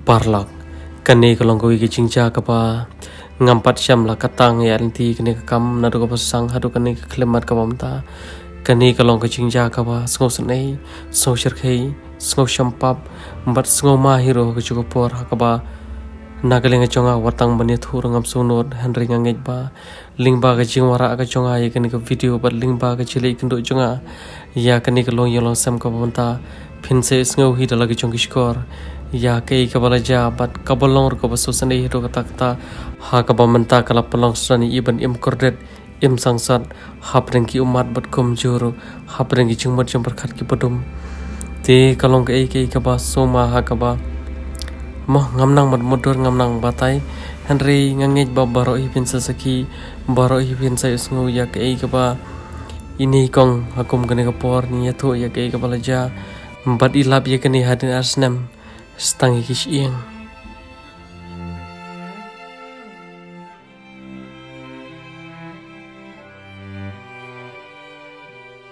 parlak kani kalong ko iki cingja kapa ngampat syam la katang ya nanti kani kam nadu kapa sang hadu kani klemat kapa mta kani kalong ko cingja kapa sngau senei sngau syarkhei sngau syampap mbat sngau mahiro ko cukup por kapa nagaling chonga watang bani thur ngam sunod henry ngangej ba lingba ka jingwara ka chonga ye kani ka video bat lingba ka chile kindo chonga ya kani kalong yolong sam kapa mta phinse sngau hi dalagi chong kiskor ya kei kabalaja bat kabalong ko basusane hiro katakta ha kabamanta kala palong sani iban im kordet im sangsat hapreng ki umat bat komjur hapreng ki chungmat jam berkat ki padum te kalong kei kaba soma ha kaba moh ngamnang mat modur ngamnang batai henry ngangej ba baro hi pin sasaki baro hi pin sai sngu ya kei kaba ini kong hakum kene kapor ni ya thu ya kei kabalaja bat ilap ya kene hadin asnam stang kish ieng